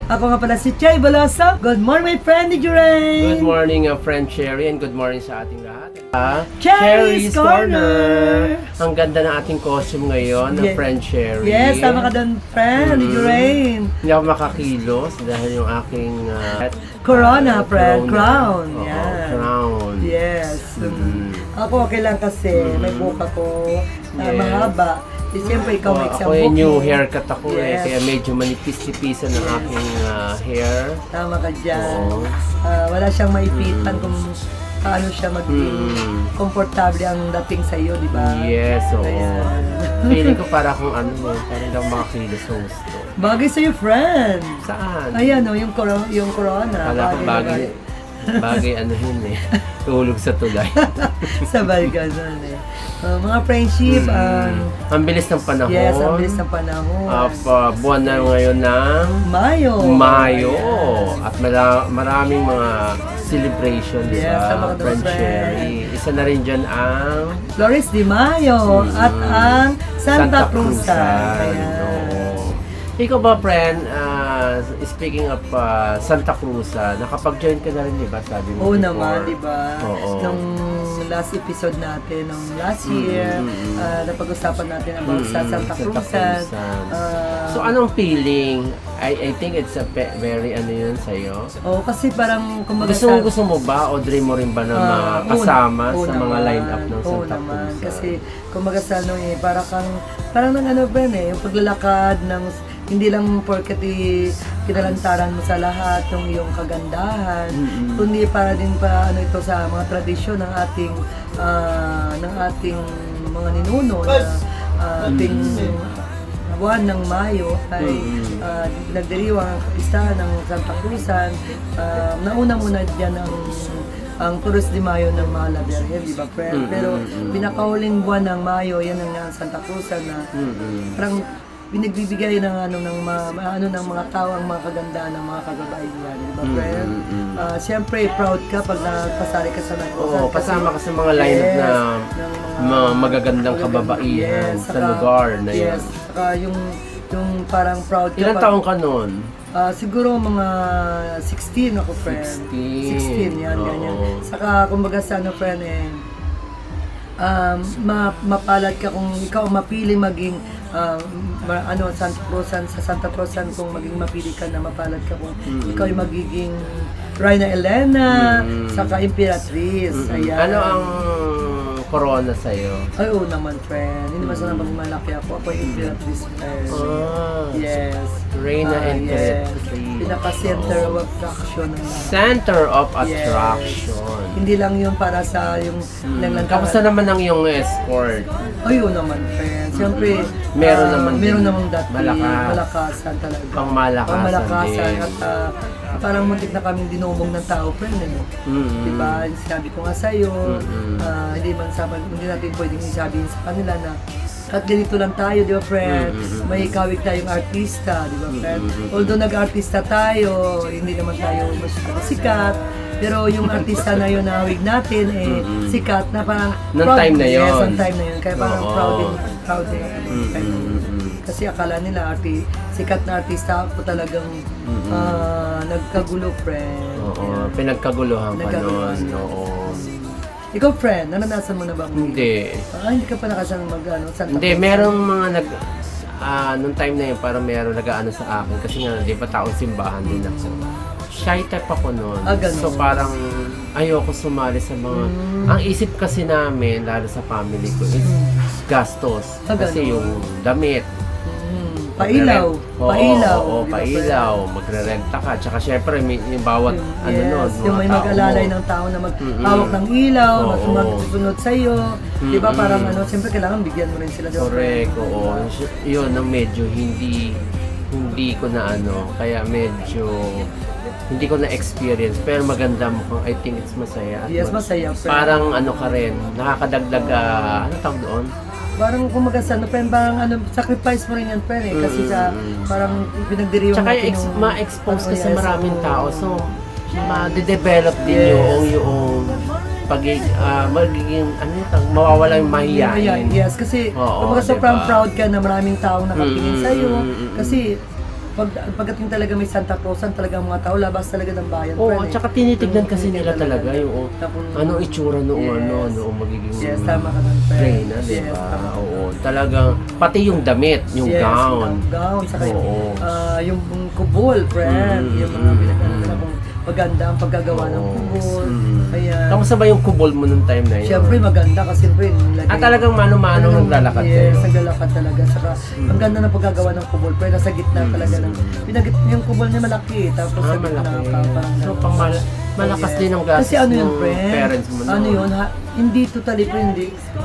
Ako nga pala si Chay Balaso. Good morning, my friend ni Jurain. Good morning, friend Cherry, and good morning sa ating lahat. Cherry's Corner. Ang ganda ng ating costume ngayon, ng friend Cherry. Yes, tama ka doon, friend ni Jurain. Hindi ako makakilos dahil yung aking Corona, friend. Crown. Oo, Yan. crown. Yes. Ako okay lang kasi may buka ko na mahaba. Siyempre, ikaw may isang Ako yung new booking. haircut ako Yes. kaya medyo manipis-tipisan ng aking hair. Tama ka dyan. Oo. Wala siyang maipitan kung paano siya maging komportable ang dating sa iyo, di ba? Yes, oo. Ayan. Feeling ko para kung ano, parang daw makakilos sa gusto. Bagay sa'yo, friend. Saan? Ayan, yung corona. Kala ko bagay ano yun eh. Tulog sa tulay. Sabay ganun eh. Mga friendship, Ang bilis ng panahon. yes, ang bilis ng panahon. Buwan na ngayon ng Mayo. Mayo. Yes. At maraming mga celebration, di Yes, tama ba? ka doon, Friend friend. Cherry. Isa na rin dyan ang Flores de Mayo at ang Santa Cruzan. Cruzan. Ayan. Oo. Ikaw ba, friend, speaking of Santa Cruzan, nakapag-join ka na rin, di ba? Sabi mo Oo before. naman, di ba? Oo. Nung last episode natin, nung last year, napag-usapan natin about sa Santa Cruzan. So, anong feeling? I think it's a very ano yun sa'yo? Kasi parang kumbaga Gusto mo ba o dream mo rin ba na makasama sa mga line-up ng Santa Cruz? Kasi kumbaga sa ano eh, parang nang ano ba yun eh, yung paglalakad ng hindi lang porket kinalantaran mo sa lahat ng iyong kagandahan, kundi para din pa ano ito sa mga tradisyon ng ating mga ninuno na ating buwan ng Mayo ay nagdiriwang ang kapistahan ng Santa Cruzan. Nauna muna dyan ang Toros de Mayo ng Mahal na Birhen, di ba, friend? Pero pinakahuling buwan ng Mayo, yan ang Santa Cruzan na parang binagbibigay ng ng mga tao ang mga kagandaan ng mga kagabay niya, di ba, friend? Siyempre, proud ka pag napasali ka sa Cruzan. Oo, kasama ka sa mga line-up na mga magagandang kababaihan sa lugar na yan. Yes, saka yung parang proud ka. Ilang taong ka nun? Siguro mga 16 ako, friend. 16, yan, ganyan. Saka, kumbaga sa friend, mapalad ka kung ikaw mapili maging sa Santa Cruzan kung maging mapili ka na mapalad ka kung ikaw ay magiging Reina Elena, saka Imperatriz. Ayan. Ano ang corona sa'yo? Ay, oo naman, friend. Hindi naman sana malaki ako. Ako ay Imperatriz, friend. Yes. Reina and Yes. Imperatriz. Pinaka-center of attraction ng lahat. Center of attraction. Hindi lang yun para sa yung Kamusta naman ang iyong escort? Ay, oo naman, friend. Siyempre, Meron namang dati. Malakasan talaga. Pangmalakasan din. At parang muntik na kaming dinumong ng tao, friend. Diba? Sinabi ko nga sa'yo, hindi natin pwedeng sabihin sa kanila na at ganito lang tayo, di ba, friend? May kawig tayong artista, di ba, friend? Although nag-artista tayo, hindi naman tayo masyadong sikat, pero yung artista na yun na hawig natin, sikat na parang Nung time na yun. Yes, nung time na yun. Kaya parang proud din. Kasi akala nila, sikat na artista ako talagang nagkagulo, friend. Oo, pinagkaguluhan ka nun. Oo. Ikaw, friend, naranasan mo na ba? Hindi. Hindi ka pa nakasan Santa Hindi, Cruz? merong mga nung time na yun, parang meron nag-aano sa akin kasi nga, di ba taong simbahan din ako. Shy type ako noon. Ganun. So parang ayoko sumali sa mga... Ang isip kasi namin, lalo sa family ko, is gastos. Kasi Ganun. yung damit. Pailaw. Oo, di ba, pailaw. Magre-renta ka. Tsaka syempre, yung bawat nun. Yung may mga tao mag-alalay mo. ng tao na maghawak ng ilaw, Oo. magsusunod sa iyo. Di ba parang siyempre kailangan bigyan mo rin sila. Correct, oo. Yun ang medyo hindi ko na kaya medyo hindi ko na-experience, pero maganda mukhang I think it's masaya. At Yes, masaya, friend. Parang ka rin, nakakadagdag, ano tawag doon? Parang kumaga sa parang sacrifice mo rin yan, friend eh. Kasi parang pinagdiriwang Tsaka natin yung... ma-expose ka sa maraming tao, so ma-develop din yung magiging, mawawala yung mahihayin. Yes, kasi Oo, kumbaga diba? sobrang proud ka na maraming taong nakatingin sa'yo. Kasi pagdating talaga may Santa Cruzan, talagang mga tao, labas talaga ng bayan. Oo, friend, at saka tinitignan kasi nila talaga yung anong itsura noong noong magiging Yes, tama ka nun, friend. Reyna, di Yes, ba? tama. Oo, talagang, pati yung damit, yung Yes, gown. yung gown, saka Oo. yung kubol, friend. Yung mga pinagkakala kong maganda ang paggagawa ng Oo. kubol. Kaya, Kamusta ba yung kubol mo nung time na yun? syempre maganda kasi friend. Talagang mano-mano naglalakad Yes, kayo? naglalakad talaga. Saka, ang ganda ng paggagawa ng kubol. Pero nasa gitna talaga ng, yung kubol niya malaki. Tapos sa gitna malaki. parang So, pang malakas din ang gastos kasi ano yun, ng friend? parents mo Ano noon. yun, hindi totally friend.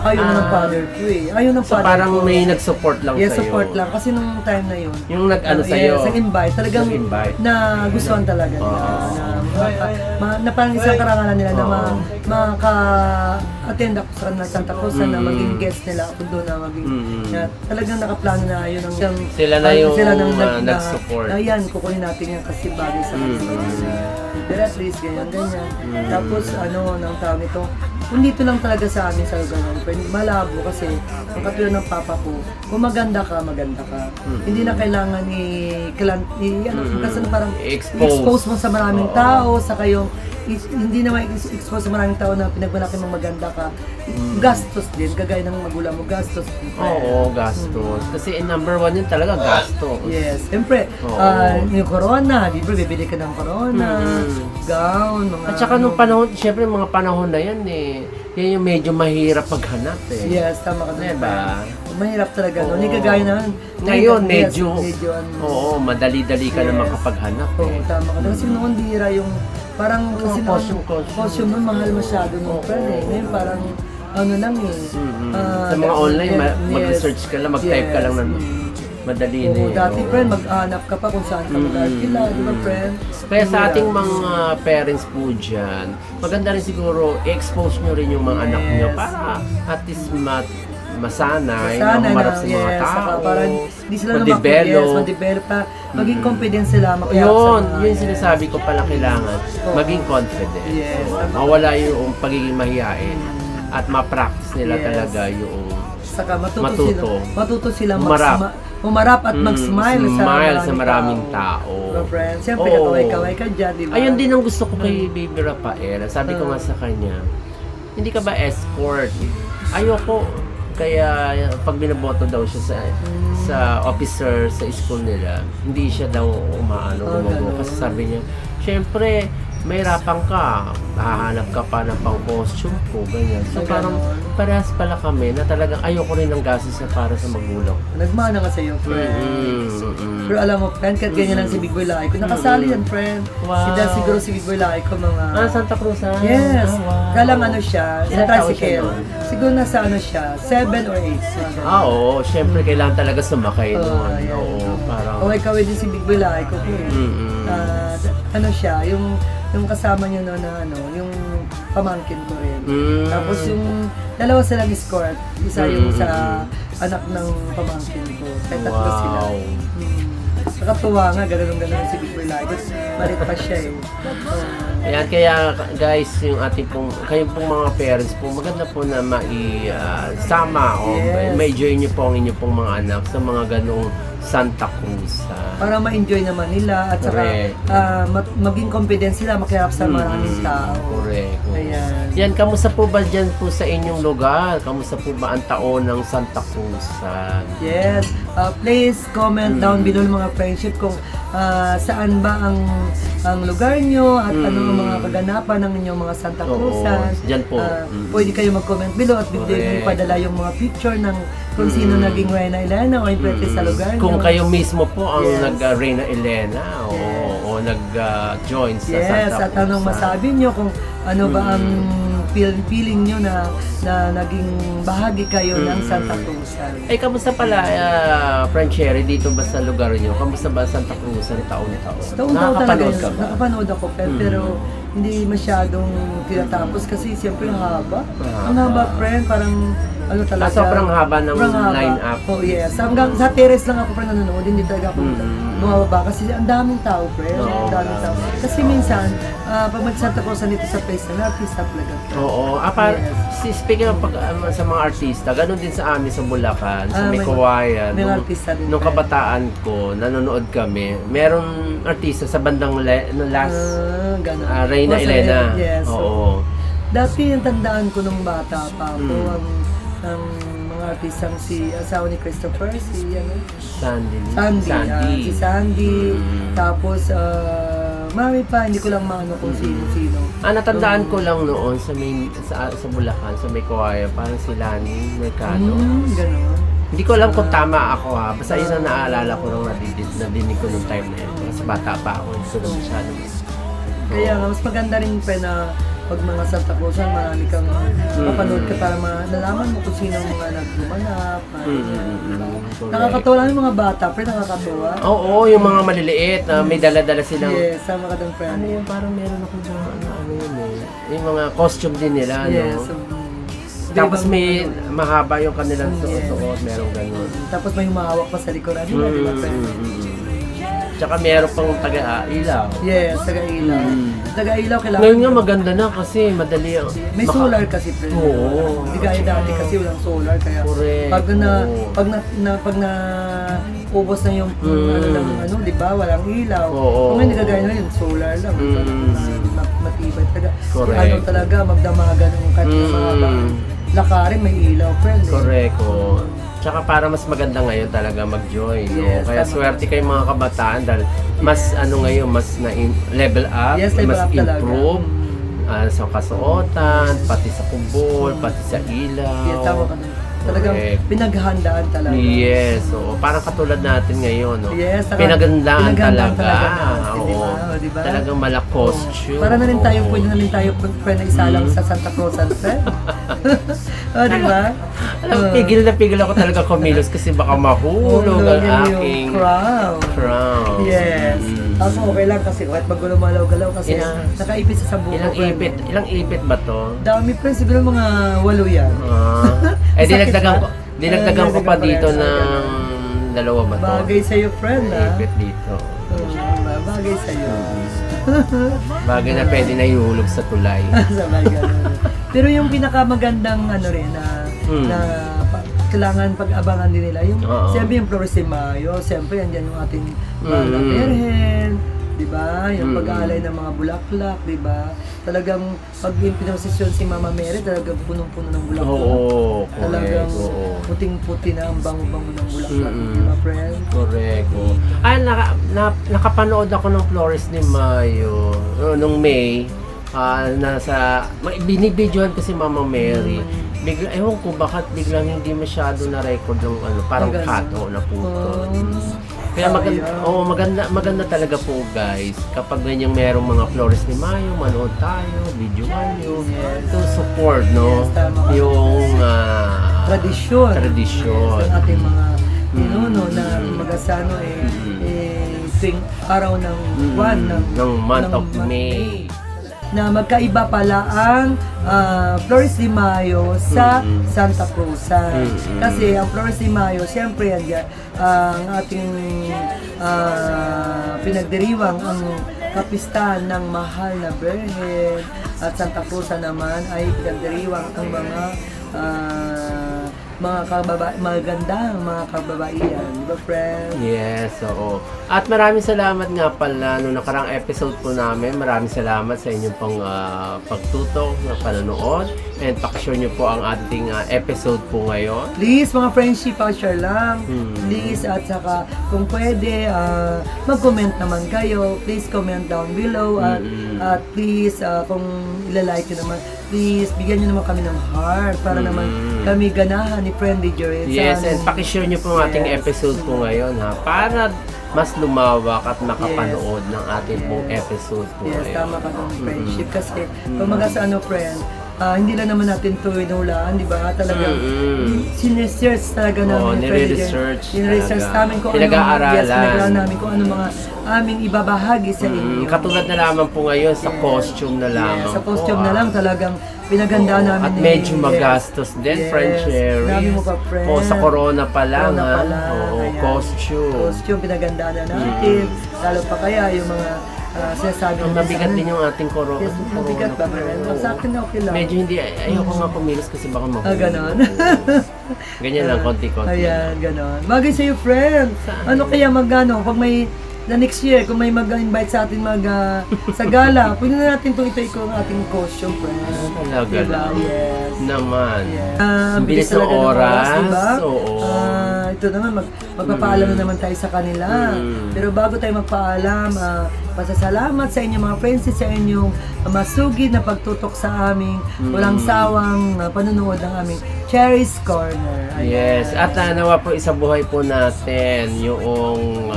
Ayaw na ng father ko eh. Ayaw ng So, father parang ko. may nag-support lang Yes, sa'yo. support lang. Kasi nung time na yun, Yung nag-ano sa'yo? Yes, nag-invite. Talagang Nag-invite. na gustuhan talaga nila. Na parang isang karangalan nila na maka-attend ako sa kanila Santa Cruz na maging guest nila ako doon na maging na talagang nakaplano na yun ang Sila na yung nag-support. nag-support. Ayan, kukunin natin yan kasi bagay sa pero at least ganyan. Tapos ng tao nito, kung dito lang talaga sa amin sa lugar namin, malabo kasi ang katulad ng papa ko, kung maganda ka, maganda ka. Hindi na kailangan kasi parang expose mo sa maraming tao, sa kayong hindi naman expose sa maraming tao na pinagmalaki mong maganda ka. Gastos din, kagaya ng magulang mo, gastos din. Oo, gastos. Kasi number one yun talaga, gastos. Yes, siyempre, yung corona, di ba, bibili ka ng corona, gown, mga... At saka nung panahon, syempre mga panahon na yan yan yung medyo mahirap maghanap Yes, tama ka doon. Diba? Mahirap talaga, no? Hindi kagaya naman. Ngayon, medyo, ano. madali-dali ka na makapaghanap Oo, tama ka doon. Kasi noon, bihira yung, parang, kasi costume nun, mahal masyado nung friend eh. Ngayon, parang, ano lang eh. Sa mga online, mag-research ka lang, mag-type ka lang ng madali na Oo, dati friend, mag-hanap ka pa kung saan ka mag-arkila, di ba friend? Kaya sa ating mga parents po dyan, maganda rin siguro i-expose nyo rin yung mga anak nyo para at least masanay na humarap sa mga tao. Para hindi sila ma-develop. ma-develop pa, maging confident sila, makiyap Yun, sa mga... yun sinasabi ko pala kailangan, maging confident. Yes. Mawala yung pagiging mahihain at ma-practice nila talaga yung Saka matuto sila humarap at mag-smile sa maraming tao. Friends, siyempre kakaway-kaway ka dyan, di ba? Ayun din ang gusto ko kay Baby Rafael. Sabi ko nga sa kanya, hindi ka ba escort? Ayoko. Kaya pag binaboto daw siya sa officer sa school nila, hindi siya daw umaano. Kasi sabi niya, syempre, mahirapan ka, hahanap ka pa ng pang-costume ko, ganyan. So parang parehas pala kami na talagang ayoko rin ng gastos na para sa magulang. Nagmana ka sa iyo, friend. Pero alam mo, friend, kahit ganyan lang si Big Boy Laico. Nakasali yan, friend. Wow. Dahil siguro si Big Boy Laico mga... Santa Cruz Yes. Wow. Kalang siya, sa Ilang taon siya tricycle. nun? Siguro nasa siya, 7 or 8. Oo, syempre kailangan talaga sumakay doon. Ayan. Oo, parang... Kaway-kaway din si Big Boy Laico ko eh. Siya, yung kasama niya no na yung pamangkin ko rin. Tapos yung dalawa silang escort, isa yung sa anak ng pamangkin ko. Kaya tatlo sila. Nakatuwa nga, gano'n si Big Boy Laico. Malit pa siya eh. Ayan, kaya guys, yung ating pong, kayong pong mga parents po, maganda po na sama o ma-enjoy nyo po ang inyong pong mga anak sa mga ganong Santa Cruz. Para ma-enjoy naman nila at saka maging confident sila makiharap sa maraming tao. Correct. Ayan. Yan, kamusta po ba dyan po sa inyong lugar? Kamusta po ba ang taon ng Santa Cruz? Yes. Please comment down below mga friendship kung saan ba ang lugar nyo at ano ang mga kaganapan ng inyong mga Santa Cruzan. Dyan po. Pwede kayo mag-comment below at bigyan nyo padala yung mga picture ng kung sino naging Reyna Elena o imprete sa lugar nyo. Kung kayo mismo po ang nag-Reyna Elena o nag-join sa Santa Cruz. Yes, at anong masabi nyo kung ano ba ang feeling nyo na naging bahagi kayo ng Santa Cruzan. Ay, kamusta pala, Friend Sherry, dito ba sa lugar nyo? Kamusta ba Santa Cruzan taon-taon? Taon-taon talaga. ka ba? Nakapanood ako, pero hindi masyadong tinatapos kasi siyempre ang haba. Ang haba, friend, parang ano talaga. sobrang haba ng sobrang haba. line-up. Oh yes, hanggang sa terrace lang ako friend nanonood, hindi talaga ako bumababa kasi ang daming tao friend, Oo, ang daming tao. Kasi minsan, pag mag-Santa Cruz dito sa place na artista talaga. Oo. Speaking of sa mga artista, ganun din sa amin sa Bulacan, sa may kawayan. may artista din, Nung friend. kabataan ko, nanonood kami. Merong artista sa bandang last Ganun. Reyna Oh, sa- Elena. Yes. Oo. Dati yung tandaan ko nung bata pa ako, ang mga artistang si asawa ni Christopher, si Sandy. si Sandy, Mm. tapos marami pa, hindi ko lang maano kung sino-sino. Natandaan ko lang noon sa Bulacan, sa may kawayan, parang si Lani Mercado. Ganun. Hindi ko alam kung tama ako ha. Basta yun ang naaalala ko nung nadinig ko nung time na yun. Kasi bata pa ako, hindi ko na masyado. Kaya nga, mas maganda rin pa na pag mga Santa Cruzan, marami kang mapanood ka para nalaman mo kung sino ang mga naglumanap. Nakakatawa lang yung mga bata, pero nakakatawa. Oo, yung mga maliliit na may dala-dala silang... Yes, sama ka ng friend. Ano yun, parang meron ako na ano yun eh. Yung mga costume din nila, Yes. no? Tapos may mahaba yung kanilang suot, merong ganun. Tapos may humahawak pa sa likuran nila, di ba friend? Tsaka meron pang taga-ilaw. Yes, taga-ilaw. Taga-ilaw kailangan. Ngayon nga maganda na kasi madali ang... May solar kasi friend. Oo. Hindi gaya dati kasi walang solar kaya Correct. pag na ubos na yung di ba, walang ilaw. Oo. Kung hindi kagaya na yung solar lang, matibay talaga. Correct. Ano talaga magdamagan ng kahit mga lakarin may ilaw, friend. Correct, oh. Tsaka para mas maganda ngayon talaga mag-join, no? Yes, Kaya tama. swerte kayong mga kabataan dahil mas ngayon, mas level up, Yes, level mas up talaga. improve sa kasuotan, pati sa kumbol, pati sa ilaw. Yes, tama ka na. Talagang Correct. pinaghahandaan talaga. Yes, oo. Parang katulad natin ngayon, no? Yes, Pinagandaan talaga. natin, di Oo. ba? O, di ba? Talagang mala costume. Para na rin tayo, Oo. pwede na rin tayo friend na isa lang sa Santa Cruzan, friend. O, di ba? Alam, pigil na pigil ako talaga kumilos kasi baka mahulog ang aking crown. Yes. Ako okay lang kasi kahit pag gumalaw-galaw kasi nakaipit sa buko. Ilang ipit ba to? Dami pa siguro mga 8 yan. Dinagdagan ko pa dito ng 2 ba to? Bagay sa'yo, friend, ha? Ipit dito. Bagay sa'yo. Bagay na pwede na ihulog sa tulay. Sabay ganun. Pero yung pinakamagandang na kailangan pag-abangan din nila yung siyempre yung Flores de Mayo, siyempre andyan yung ating mga Virgen, di ba? Yung pag-aalay ng mga bulaklak, di ba? Talagang pag pinasisyon si Mama Mary, talagang punong-puno ng bulaklak. Oo, Talagang correct. puting-puti na ang bango-bango ng bulaklak, di ba, friend? Correct. Nakapanood ako ng Flores de Mayo nung May. Binibidyohan kasi Mama Mary. Bigla, ewan ko bakit biglang hindi masyado na record ng parang kato na puto. Kaya maganda talaga po guys, kapag ganyang merong mga Flores de Mayo, manood tayo, videoan nyo, to support, no? Yes, tama ka. Yung Tradisyon. Tradisyon. Yes, ang ating mga pinuno na magasano tuwing araw ng buwan ng month of May. Na magkaiba pala ang Flores de Mayo sa Santa Cruzan. Kasi ang Flores de Mayo, siyempre ang ating pinagdiriwang ang kapistahan ng mahal na Birhen at Santa Cruzan naman ay pinagdiriwang ang magandang mga kababaihan, di ba, friend? Yes, oo. At maraming salamat nga pala nung nakarang episode po namin. Maraming salamat sa inyong pang pagtutok na panonood. And pakishare nyo po ang ating episode po ngayon. Please, mga friendship, share lang. Please, at saka kung pwede, mag-comment naman kayo. Please comment down below. At please, kung ilalike nyo naman, please, bigyan nyo naman kami ng heart para naman kami ganahan ni Friendly Joy. Yes, and pakishare nyo po ang ating episode po ngayon ha. Para mas lumawak at makapanood ng ating pong episode po Yes, ngayon. tama ka ng friendship. Kasi, kung sa friend, hindi lang naman natin ito inulaan, di ba? Talagang sinesearch talaga namin. Nire-research Nire-research talaga. namin kung ano Pinag-aaralan. pinag-aaralan namin kung ano mga aming ibabahagi sa inyo. Katulad na lamang po ngayon sa costume na lamang. Sa costume na po, lang talagang pinaganda namin. At medyo magastos din, Friend Cherry. Dami mo pa, friend. Sa corona pa lang, Corona pa lang, Oo, ayan. costume. Costume, pinaganda na natin. Lalo pa kaya yung mga sinasabi Ang nila mabigat sa din yung ating corona. Yes, mabigat ba, friend? Sa akin na okay lang. Medyo hindi, ayoko nga pumilos kasi baka mahulog. Ganon. Ganyan lang, konti-konti. Ayan, ganon. Bagay sa'yo, friend. Ano kaya magano pag may na next year, kung may mag-invite sa atin sa gala, pwede na natin itong ito ang ating costume, friend. Talaga Diba? lang. Yes. Naman. Ang bilis ng talaga oras. diba? Oo. Ito naman, magpapaalam na naman tayo sa kanila. Pero bago tayo magpaalam, pasasalamat sa inyong mga friends, sa inyong masugid na pagtutok sa aming walang sawang panunood ng aming Cherry's Corner. Ayan. Yes. At nawa po isabuhay po natin yung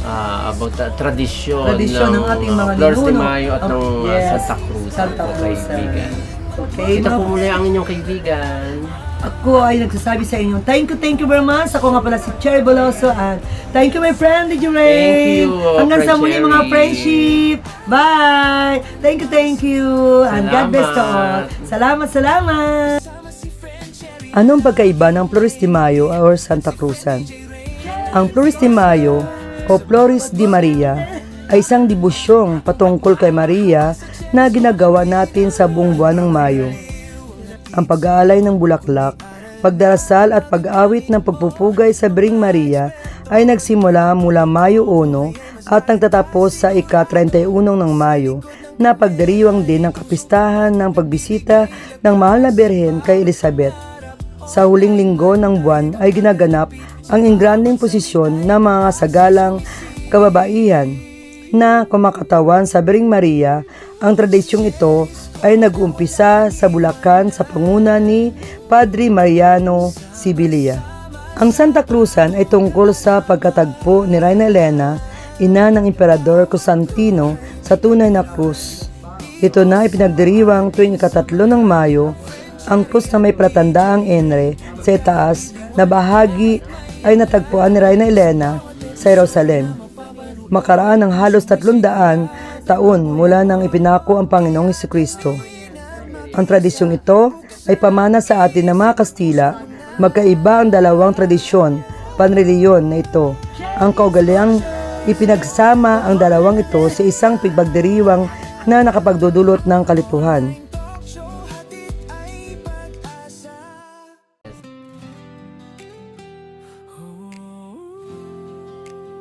about tradisyon ng ating mga Flores de ninuno. Mayo at ng Yes, Santa Cruz. Santa po, Cruz. kaibigan. Okay, Ito po muli ang inyong kaibigan. Ako ay nagsasabi sa inyo, thank you very much. Ako nga pala si Cherry Boloso and thank you my friend, Did you Rain? Thank you, Hanggang sa Friend muli Cherry. mga friendship. Bye! Thank you. And God bless to all. Salamat. Anong pagkaiba ng Flores de Mayo or Santa Cruzan? Ang Flores de Mayo o Flores de Maria ay isang debusyong patungkol kay Maria na ginagawa natin sa buong buwan ng Mayo. Ang pag-aalay ng bulaklak, pagdarasal at pag-awit ng pagpupugay sa Bring Maria ay nagsimula mula Mayo 1 at nagtatapos sa ika-31 ng Mayo na pagdiriwang din ng kapistahan ng pagbisita ng Mahal na Birhen kay Elizabeth. Sa huling linggo ng buwan ay ginaganap ang ingranding posisyon ng mga sagalang kababaihan na kumakatawan sa Bring Maria. Ang tradisyong ito ay nag-umpisa sa Bulacan sa panguna ni Padre Mariano Sibilia. Ang Santa Cruzan ay tungkol sa pagkatagpo ni Reina Elena, ina ng Emperador Constantino sa tunay na krus. Ito na ay pinagdiriwang tuwing ika-3 ng Mayo. Ang krus na may pratandaang Enre sa itaas na bahagi ay natagpuan ni Reina Elena sa Jerusalem. Makaraan ng halos 300 taon mula nang ipinako ang Panginoong Jesucristo. Ang tradisyong ito ay pamana sa atin ng mga Kastila. Magkaiba ang dalawang tradisyon, panreliyon na ito. Ang kaugaliang ipinagsama ang dalawang ito sa isang pagdiriwang na nakapagdudulot ng kalituhan.